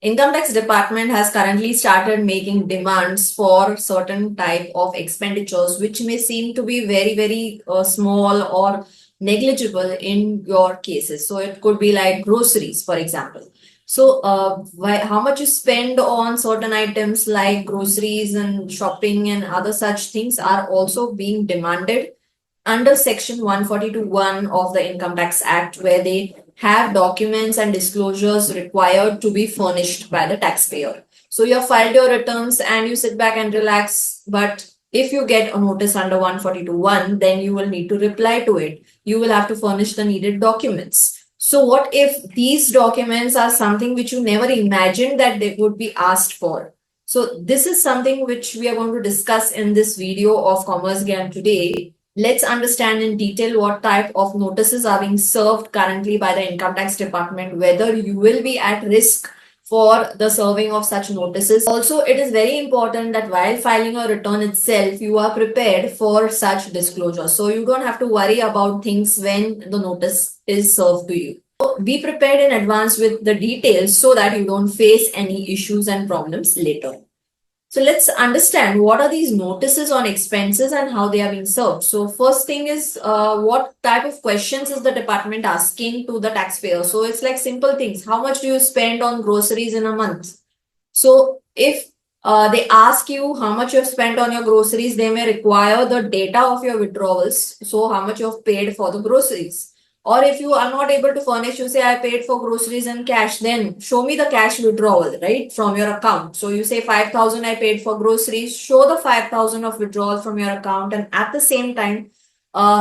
Income tax department has currently started making demands for certain type of expenditures which may seem to be very small or negligible in your cases. So it could be like groceries, for example. So how much you spend on certain items like groceries and shopping and other such things are also being demanded under section 142(1) of the Income Tax Act, where they have documents and disclosures required to be furnished by the taxpayer. So you have filed your returns and you sit back and relax. But if you get a notice under 142(1), then you will need to reply to it. You will have to furnish the needed documents. So what if these documents are something which you never imagined that they would be asked for? So this is something which we are going to discuss in this video of Commerce Gyan today. Let's understand in detail what type of notices are being served currently by the Income Tax Department, whether you will be at risk for the serving of such notices. Also, it is very important that while filing a return itself, you are prepared for such disclosure. So you don't have to worry about things when the notice is served to you. So be prepared in advance with the details so that you don't face any issues and problems later. So let's understand what are these notices on expenses and how they are being served. So first thing is what type of questions is the department asking to the taxpayer? So it's like simple things. How much do you spend on groceries in a month? So if they ask you how much you have spent on your groceries, they may require the data of your withdrawals. So how much you have paid for the groceries. Or if you are not able to furnish, you say I paid for groceries in cash, then show me the cash withdrawal, right, from your account. So you say 5,000 I paid for groceries, show the 5,000 of withdrawal from your account, and at the same time,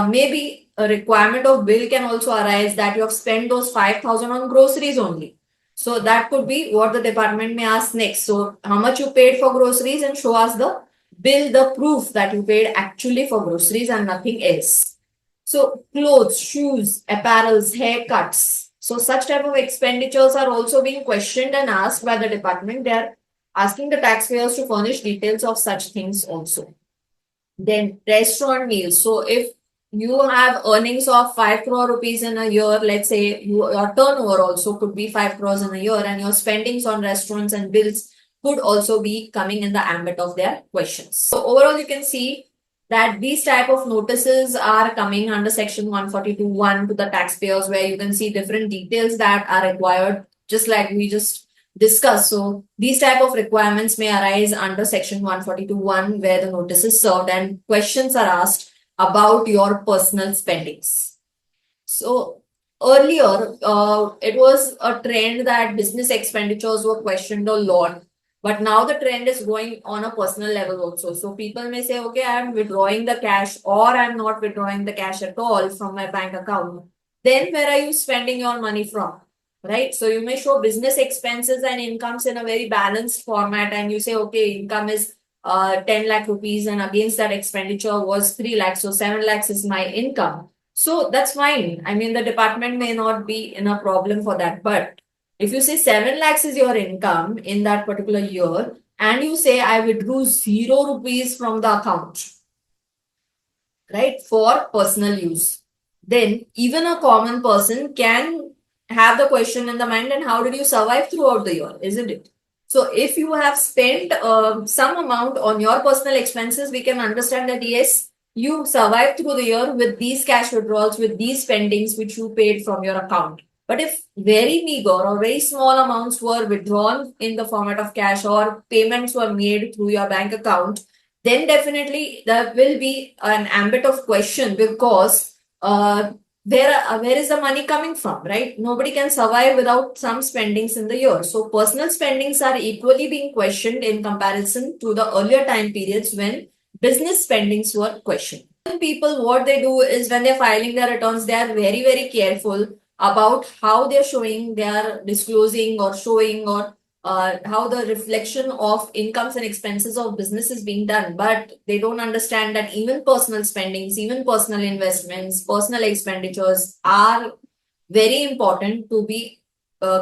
maybe a requirement of bill can also arise that you have spent those 5,000 on groceries only. So that could be what the department may ask next. So how much you paid for groceries and show us the bill, the proof that you paid actually for groceries and nothing else. So clothes, shoes, apparels, haircuts. So such type of expenditures are also being questioned and asked by the department. They are asking the taxpayers to furnish details of such things also. Then restaurant meals. So if you have earnings of 5 crore rupees in a year, let's say your turnover also could be 5 crores in a year, and your spendings on restaurants and bills could also be coming in the ambit of their questions. So overall, you can see that these type of notices are coming under section 142(1) to the taxpayers, where you can see different details that are required, just like we just discussed. So these type of requirements may arise under section 142(1), where the notice is served and questions are asked about your personal spendings. So earlier, it was a trend that business expenditures were questioned a lot. But now the trend is going on a personal level also. So people may say, okay, I'm withdrawing the cash or I'm not withdrawing the cash at all from my bank account. Then where are you spending your money from? Right? So you may show business expenses and incomes in a very balanced format, and you say, okay, income is 10 lakh rupees and against that expenditure was 3 lakhs. So 7 lakhs is my income. So that's fine. I mean, the department may not be in a problem for that. But if you say 7 lakhs is your income in that particular year, and you say I withdrew 0 rupees from the account, right, for personal use, then even a common person can have the question in the mind, and how did you survive throughout the year, isn't it? So if you have spent some amount on your personal expenses, we can understand that yes, you survived through the year with these cash withdrawals, with these spendings which you paid from your account. But if very meager or very small amounts were withdrawn in the format of cash, or payments were made through your bank account, then definitely there will be an ambit of question, because where is the money coming from, right? Nobody can survive without some spendings in the year. So personal spendings are equally being questioned in comparison to the earlier time periods when business spendings were questioned. People, what they do is when they're filing their returns, they are very careful about how they're showing, they are disclosing or showing, or how the reflection of incomes and expenses of business is being done. But they don't understand that even personal spendings, even personal investments, personal expenditures are very important to be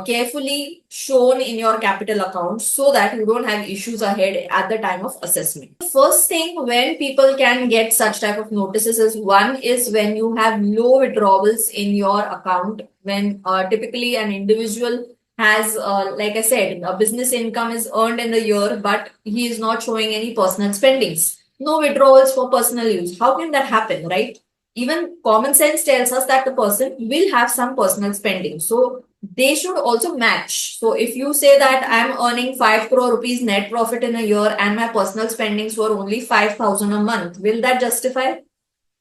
carefully shown in your capital account, so that you don't have issues ahead at the time of assessment. First thing when people can get such type of notices is, one is when you have low withdrawals in your account, when typically an individual has, like I said, a business income is earned in the year, but he is not showing any personal spendings, no withdrawals for personal use. How can that happen, right? Even common sense tells us that the person will have some personal spending. So they should also match. So if you say that I'm earning 5 crore rupees net profit in a year and my personal spendings were only 5,000 a month, will that justify?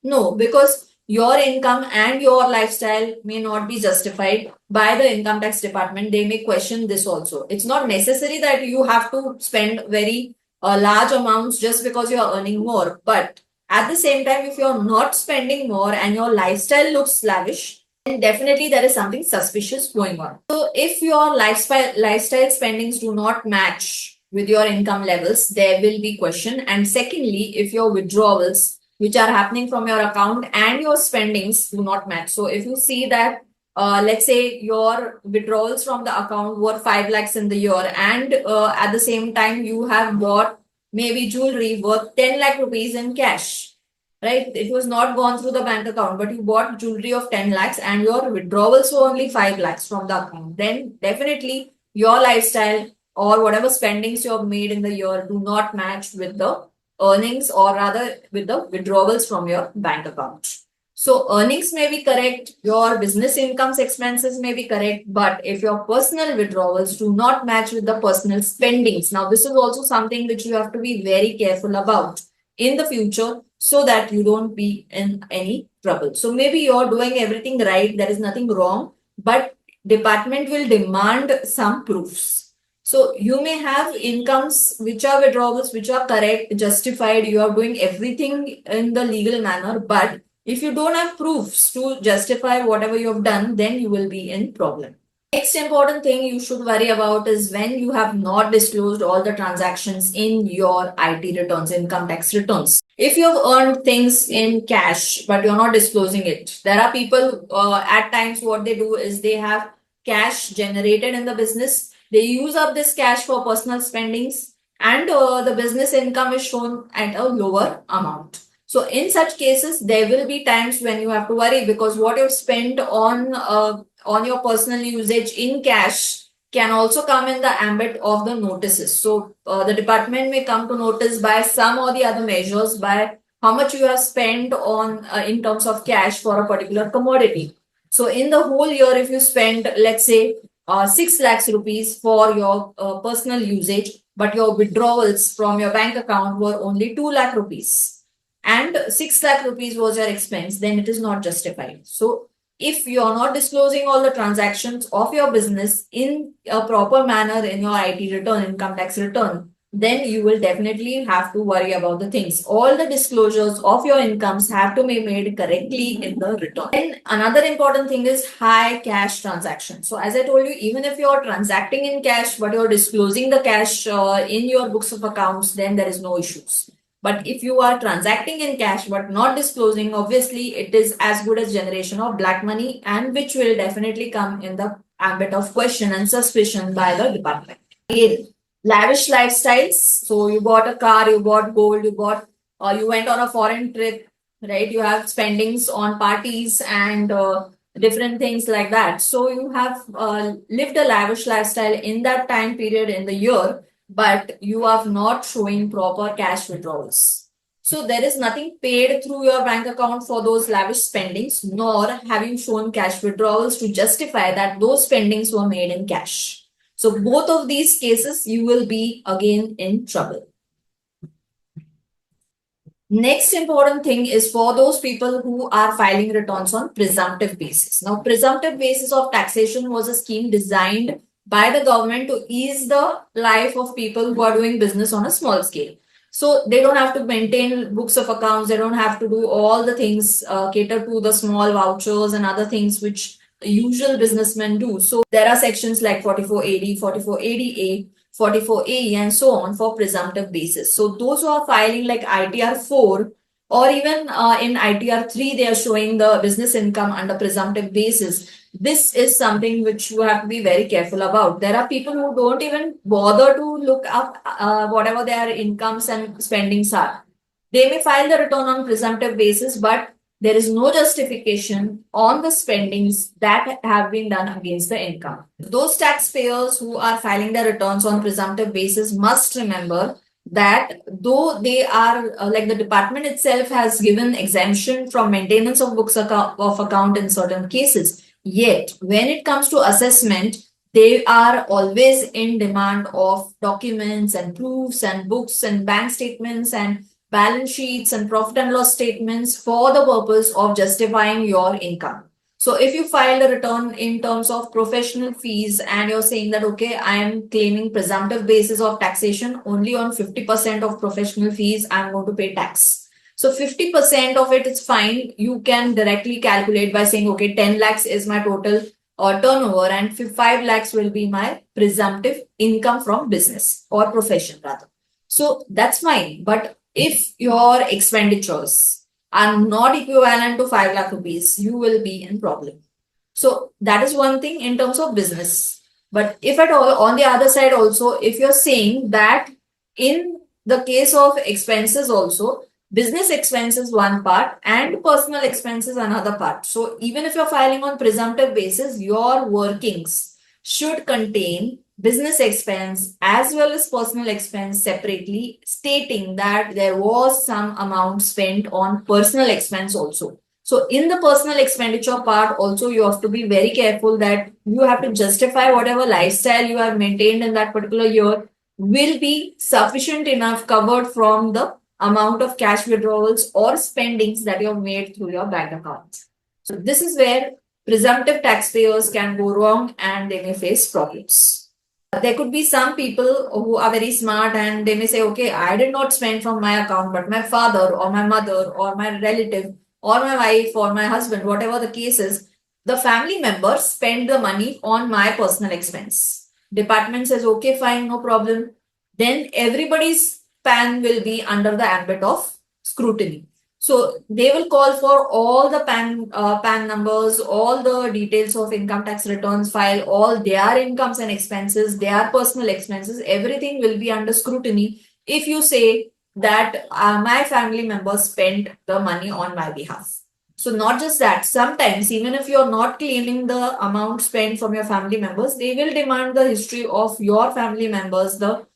No, because your income and your lifestyle may not be justified by the income tax department. They may question this also. It's not necessary that you have to spend very large amounts just because you're earning more. But at the same time, if you're not spending more and your lifestyle looks lavish, then definitely there is something suspicious going on. So if your lifestyle spendings do not match with your income levels, there will be question. And secondly, if your withdrawals which are happening from your account and your spendings do not match. So if you see that, let's say your withdrawals from the account were 5 lakhs in the year, and at the same time you have bought maybe jewelry worth 10 lakh rupees in cash, right? It was not gone through the bank account, but you bought jewelry of 10 lakhs and your withdrawals were only 5 lakhs from the account. Then definitely your lifestyle or whatever spendings you have made in the year do not match with the earnings, or rather with the withdrawals from your bank account. So earnings may be correct, your business incomes expenses may be correct, but if your personal withdrawals do not match with the personal spendings, now this is also something which you have to be very careful about in the future so that you don't be in any trouble. So maybe you're doing everything right, there is nothing wrong, but department will demand some proofs. So you may have incomes which are withdrawals, which are correct, justified, you are doing everything in the legal manner, but if you don't have proofs to justify whatever you have done, then you will be in problem. Next important thing you should worry about is when you have not disclosed all the transactions in your IT returns, income tax returns. If you have earned things in cash, but you're not disclosing it, there are people at times what they do is they have cash generated in the business. They use up this cash for personal spendings, and the business income is shown at a lower amount. So in such cases, there will be times when you have to worry because what you've spent on your personal usage in cash can also come in the ambit of the notices. So the department may come to notice by some or the other measures by how much you have spent on in terms of cash for a particular commodity. So in the whole year, if you spend, let's say, 6 lakhs rupees for your personal usage, but your withdrawals from your bank account were only 2 lakh rupees and 6 lakh rupees was your expense, then it is not justified. So if you are not disclosing all the transactions of your business in a proper manner in your IT return, income tax return, then you will definitely have to worry about the things. All the disclosures of your incomes have to be made correctly in the return. And another important thing is high cash transactions. So as I told you, even if you're transacting in cash, but you're disclosing the cash in your books of accounts, then there is no issues. But if you are transacting in cash but not disclosing, obviously it is as good as generation of black money, and which will definitely come in the ambit of question and suspicion by the department. Again, lavish lifestyles. So you bought a car, you bought gold, you went on a foreign trip, right? You have spendings on parties and different things like that. So you have lived a lavish lifestyle in that time period in the year, but you are not showing proper cash withdrawals. So there is nothing paid through your bank account for those lavish spendings, nor have you shown cash withdrawals to justify that those spendings were made in cash. So both of these cases, you will be again in trouble. Next important thing is for those people who are filing returns on presumptive basis. Now, presumptive basis of taxation was a scheme designed by the government to ease the life of people who are doing business on a small scale. So they don't have to maintain books of accounts. They don't have to do all the things, cater to the small vouchers and other things which usual businessmen do. So there are sections like 44AD, 44ADA, 44AE and so on for presumptive basis. So those who are filing like ITR 4 or even in ITR 3, they are showing the business income under presumptive basis. This is something which you have to be very careful about. There are people who don't even bother to look up whatever their incomes and spendings are. They may file the return on presumptive basis, but there is no justification on the spendings that have been done against the income. Those taxpayers who are filing their returns on presumptive basis must remember that though they are like the department itself has given exemption from maintenance of books of account in certain cases, yet when it comes to assessment, they are always in demand of documents and proofs and books and bank statements and balance sheets and profit and loss statements for the purpose of justifying your income. So if you file a return in terms of professional fees and you're saying that, okay, I am claiming presumptive basis of taxation only on 50% of professional fees, I'm going to pay tax. So 50% of it is fine. You can directly calculate by saying, okay, 10 lakhs is my total turnover and 5 lakhs will be my presumptive income from business or profession rather. So that's fine. But if your expenditures are not equivalent to 5 lakh rupees, you will be in problem. So that is one thing in terms of business. But if at all, on the other side also, if you're saying that in the case of expenses also, business expenses one part and personal expenses another part. So even if you're filing on presumptive basis, your workings should contain business expense as well as personal expense separately, stating that there was some amount spent on personal expense also. So in the personal expenditure part also, you have to be very careful that you have to justify whatever lifestyle you have maintained in that particular year will be sufficient enough covered from the amount of cash withdrawals or spendings that you have made through your bank accounts. So this is where presumptive taxpayers can go wrong and they may face problems. There could be some people who are very smart and they may say, okay, I did not spend from my account, but my father or my mother or my relative or my wife or my husband, whatever the case is, the family member spend the money on my personal expense. Department says, okay, fine, no problem. Then everybody's PAN will be under the ambit of scrutiny. So they will call for all the PAN numbers, all the details of income tax returns file, all their incomes and expenses, their personal expenses, everything will be under scrutiny if you say that my family members spent the money on my behalf. So not just that, sometimes even if you're not claiming the amount spent from your family members, they will demand the history of your family members, the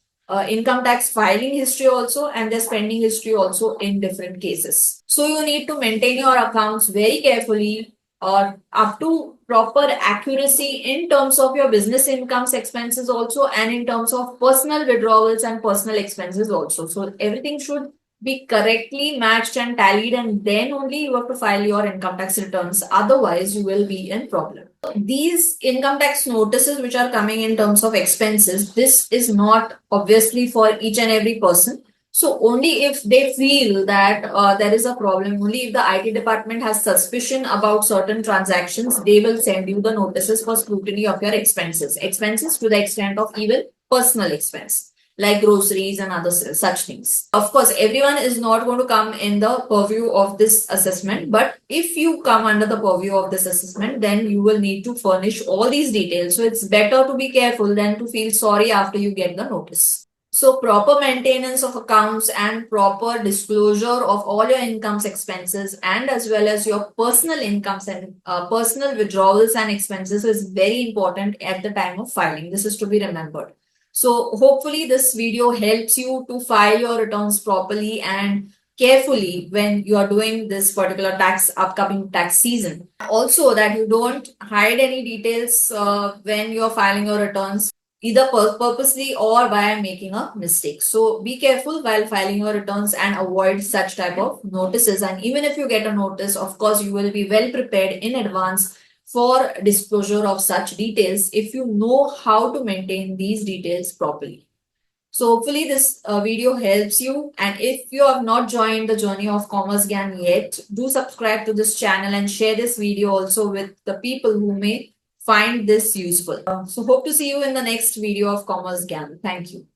income tax filing history also and their spending history also in different cases. So you need to maintain your accounts very carefully or up to proper accuracy in terms of your business incomes expenses also and in terms of personal withdrawals and personal expenses also. So everything should be correctly matched and tallied and then only you have to file your income tax returns. Otherwise, you will be in problem. These income tax notices which are coming in terms of expenses, this is not obviously for each and every person. So only if they feel that there is a problem, only if the IT department has suspicion about certain transactions, they will send you the notices for scrutiny of your expenses. Expenses to the extent of even personal expense like groceries and other such things. Of course, everyone is not going to come in the purview of this assessment, but if you come under the purview of this assessment, then you will need to furnish all these details. So it's better to be careful than to feel sorry after you get the notice. So proper maintenance of accounts and proper disclosure of all your incomes, expenses, and as well as your personal incomes and personal withdrawals and expenses is very important at the time of filing. This is to be remembered. So hopefully this video helps you to file your returns properly and carefully when you are doing this particular upcoming tax season. Also that you don't hide any details when you are filing your returns either purposely or by making a mistake. So be careful while filing your returns and avoid such type of notices. And even if you get a notice, of course, you will be well prepared in advance for disclosure of such details if you know how to maintain these details properly. So hopefully this video helps you, and if you have not joined the journey of Commerce Gyan yet, do subscribe to this channel and share this video also with the people who may find this useful. So hope to see you in the next video of Commerce Gyan. Thank you.